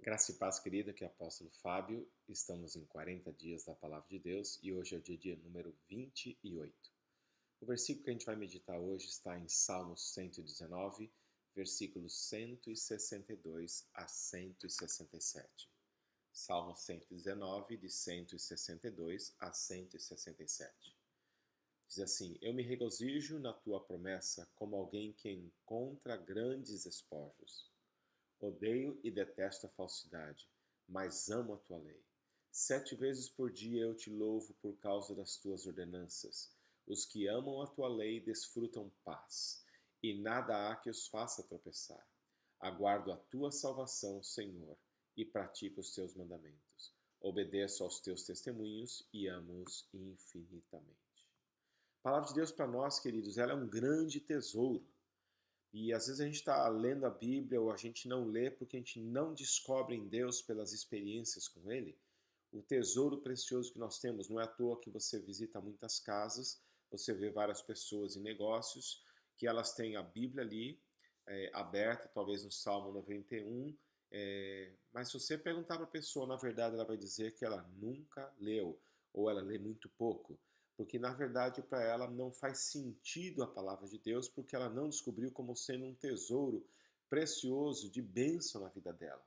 Graça e paz, querida, que é o apóstolo Fábio. Estamos em 40 dias da Palavra de Deus e hoje é o dia número 28. O versículo que a gente vai meditar hoje está em Salmos 119, versículos 162 a 167. Salmo 119, de 162 a 167. Diz assim: Eu me regozijo na tua promessa como alguém que encontra grandes espojos. Odeio e detesto a falsidade, mas amo a tua lei. 7 vezes por dia eu te louvo por causa das tuas ordenanças. Os que amam a tua lei desfrutam paz, e nada há que os faça tropeçar. Aguardo a tua salvação, Senhor, e pratico os teus mandamentos. Obedeço aos teus testemunhos e amo-os infinitamente. A palavra de Deus para nós, queridos, ela é um grande tesouro. E às vezes a gente está lendo a Bíblia ou a gente não lê porque a gente não descobre em Deus pelas experiências com Ele o tesouro precioso que nós temos. Não é à toa que você visita muitas casas, você vê várias pessoas em negócios que elas têm a Bíblia ali aberta, talvez no Salmo 91, mas se você perguntar para a pessoa, na verdade ela vai dizer que ela nunca leu ou ela lê muito pouco, porque na verdade para ela não faz sentido a palavra de Deus, porque ela não descobriu como sendo um tesouro precioso de bênção na vida dela.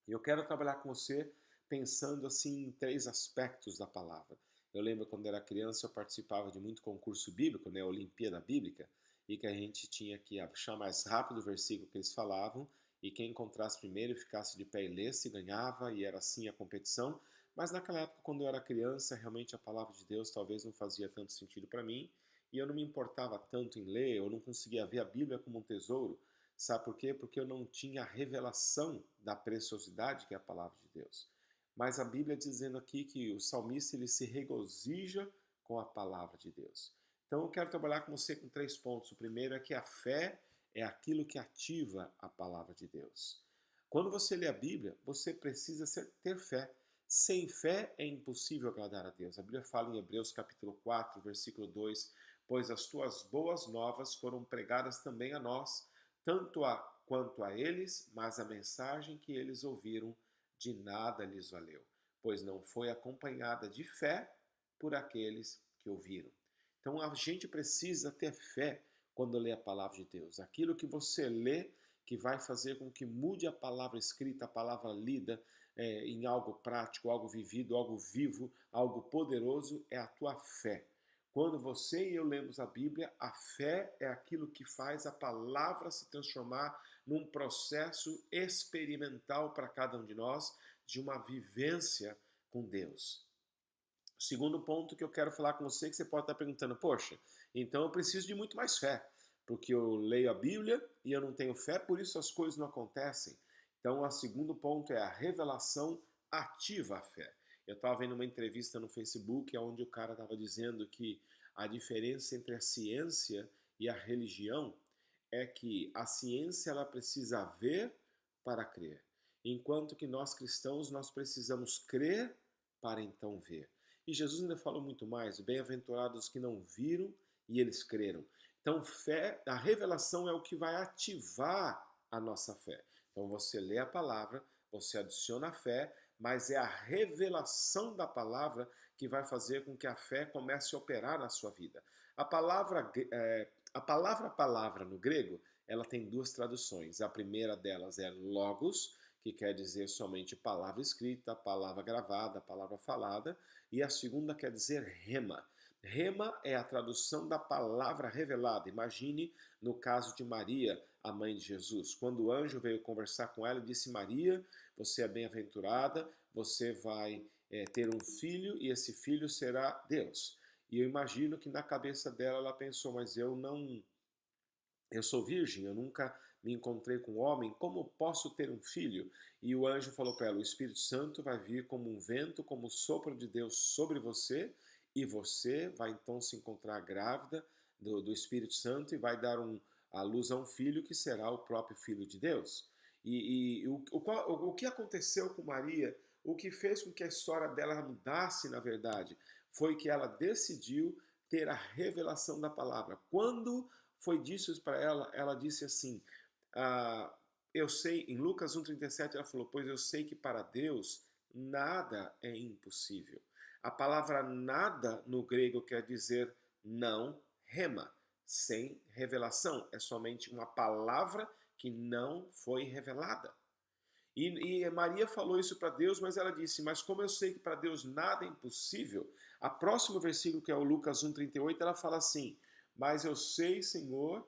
E eu quero trabalhar com você pensando assim em 3 aspectos da palavra. Eu lembro quando era criança eu participava de muito concurso bíblico, né, Olimpíada Bíblica, e que a gente tinha que achar mais rápido o versículo que eles falavam, e quem encontrasse primeiro e ficasse de pé e lesse ganhava, e era assim a competição. Mas naquela época, quando eu era criança, realmente a palavra de Deus talvez não fazia tanto sentido para mim, e eu não me importava tanto em ler, eu não conseguia ver a Bíblia como um tesouro. Sabe por quê? Porque eu não tinha a revelação da preciosidade que é a palavra de Deus. Mas a Bíblia dizendo aqui que o salmista ele se regozija com a palavra de Deus. Então eu quero trabalhar com você com 3 pontos. O primeiro é que a fé é aquilo que ativa a palavra de Deus. Quando você lê a Bíblia, você precisa ter fé. Sem fé é impossível agradar a Deus. A Bíblia fala em Hebreus capítulo 4, versículo 2, pois as tuas boas novas foram pregadas também a nós, tanto a quanto a eles, mas a mensagem que eles ouviram de nada lhes valeu, pois não foi acompanhada de fé por aqueles que ouviram. Então a gente precisa ter fé quando lê a palavra de Deus. Aquilo que você lê que vai fazer com que mude a palavra escrita, a palavra lida em algo prático, algo vivido, algo vivo, algo poderoso, é a tua fé. Quando você e eu lemos a Bíblia, a fé é aquilo que faz a palavra se transformar num processo experimental para cada um de nós, de uma vivência com Deus. O segundo ponto que eu quero falar com você, que você pode estar perguntando, poxa, então eu preciso de muito mais fé, porque eu leio a Bíblia e eu não tenho fé, por isso as coisas não acontecem. Então, o segundo ponto é a revelação ativa a fé. Eu estava vendo uma entrevista no Facebook onde o cara estava dizendo que a diferença entre a ciência e a religião é que a ciência ela precisa ver para crer, enquanto que nós cristãos nós precisamos crer para então ver. E Jesus ainda falou muito mais: bem-aventurados que não viram e eles creram. Então, fé, a revelação é o que vai ativar a nossa fé. Então, você lê a palavra, você adiciona a fé, mas é a revelação da palavra que vai fazer com que a fé comece a operar na sua vida. A palavra no grego, ela tem 2 traduções. A primeira delas é logos, que quer dizer somente palavra escrita, palavra gravada, palavra falada, e a segunda quer dizer rema. Rema é a tradução da palavra revelada. Imagine no caso de Maria, a mãe de Jesus. Quando o anjo veio conversar com ela, disse: Maria, você é bem-aventurada, você vai ter um filho e esse filho será Deus. E eu imagino que na cabeça dela ela pensou: mas eu sou virgem, eu nunca me encontrei com um homem, como posso ter um filho? E o anjo falou para ela: o Espírito Santo vai vir como um vento, como o sopro de Deus sobre você, e você vai então se encontrar grávida do Espírito Santo e vai dar a luz a um filho que será o próprio Filho de Deus. E o que aconteceu com Maria, o que fez com que a história dela mudasse, na verdade, foi que ela decidiu ter a revelação da palavra. Quando foi disso para ela, ela disse assim: ah, eu sei, em Lucas 1,37 ela falou, pois eu sei que para Deus nada é impossível. A palavra nada no grego quer dizer não, rema, sem revelação. É somente uma palavra que não foi revelada. E Maria falou isso para Deus, mas ela disse, mas como eu sei que para Deus nada é impossível, a próximo versículo, que é o Lucas 1,38, ela fala assim, mas eu sei, Senhor,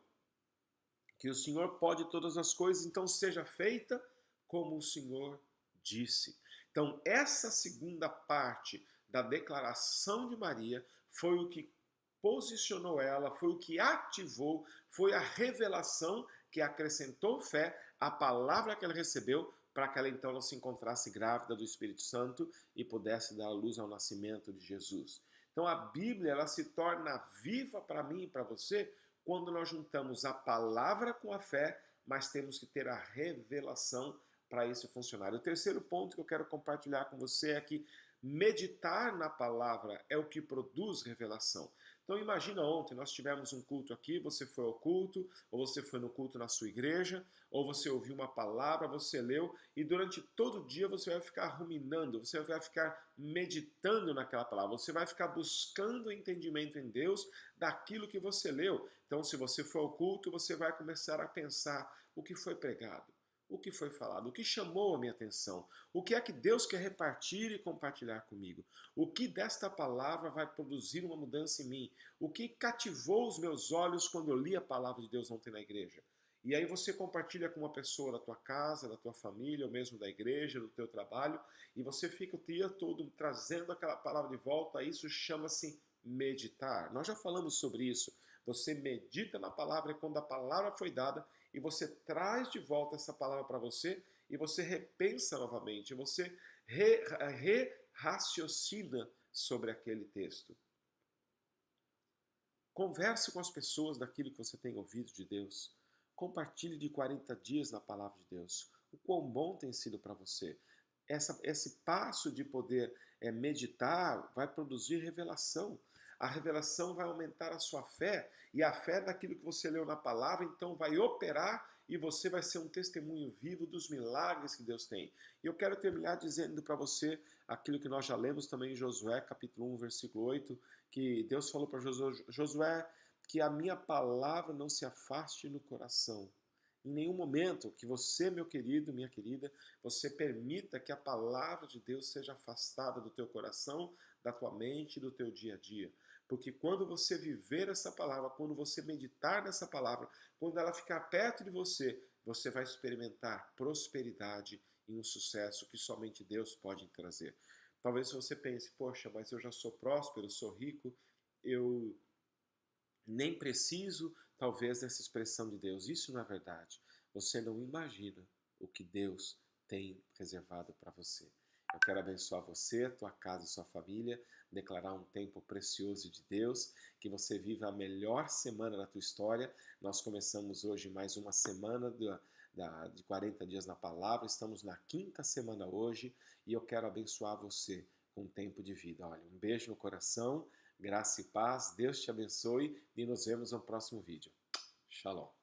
que o Senhor pode todas as coisas, então seja feita como o Senhor disse. Então, essa segunda parte da declaração de Maria foi o que posicionou ela, foi o que ativou, foi a revelação que acrescentou fé à palavra que ela recebeu para que ela então não se encontrasse grávida do Espírito Santo e pudesse dar luz ao nascimento de Jesus. Então a Bíblia ela se torna viva para mim e para você quando nós juntamos a palavra com a fé, mas temos que ter a revelação para isso funcionar. O terceiro ponto que eu quero compartilhar com você é que meditar na palavra é o que produz revelação. Então imagina ontem, nós tivemos um culto aqui, você foi ao culto, ou você foi no culto na sua igreja, ou você ouviu uma palavra, você leu, e durante todo o dia você vai ficar ruminando, você vai ficar meditando naquela palavra, você vai ficar buscando entendimento em Deus daquilo que você leu. Então se você for ao culto, você vai começar a pensar o que foi pregado, o que foi falado, o que chamou a minha atenção, o que é que Deus quer repartir e compartilhar comigo, o que desta palavra vai produzir uma mudança em mim, o que cativou os meus olhos quando eu li a palavra de Deus ontem na igreja. E aí você compartilha com uma pessoa da tua casa, da tua família, ou mesmo da igreja, do teu trabalho, e você fica o dia todo trazendo aquela palavra de volta, isso chama-se meditar. Nós já falamos sobre isso. Você medita na palavra quando a palavra foi dada, e você traz de volta essa palavra para você e você repensa novamente, você raciocina sobre aquele texto. Converse com as pessoas daquilo que você tem ouvido de Deus. Compartilhe de 40 dias na palavra de Deus. O quão bom tem sido para você. Esse passo de poder meditar vai produzir revelação. A revelação vai aumentar a sua fé, e a fé daquilo que você leu na palavra, então vai operar e você vai ser um testemunho vivo dos milagres que Deus tem. E eu quero terminar dizendo para você aquilo que nós já lemos também em Josué, capítulo 1, versículo 8, que Deus falou para Josué, que a minha palavra não se afaste no coração. Em nenhum momento que você, meu querido, minha querida, você permita que a palavra de Deus seja afastada do teu coração, da tua mente, do teu dia a dia. Porque quando você viver essa palavra, quando você meditar nessa palavra, quando ela ficar perto de você, você vai experimentar prosperidade e um sucesso que somente Deus pode trazer. Talvez você pense, poxa, mas eu já sou próspero, sou rico, eu nem preciso, talvez, dessa expressão de Deus. Isso não é verdade. Você não imagina o que Deus tem reservado para você. Eu quero abençoar você, tua casa e sua família, declarar um tempo precioso de Deus, que você viva a melhor semana da tua história. Nós começamos hoje mais uma semana de 40 dias na palavra, estamos na 5ª semana hoje, e eu quero abençoar você com um tempo de vida. Olha, um beijo no coração, graça e paz, Deus te abençoe, e nos vemos no próximo vídeo. Shalom.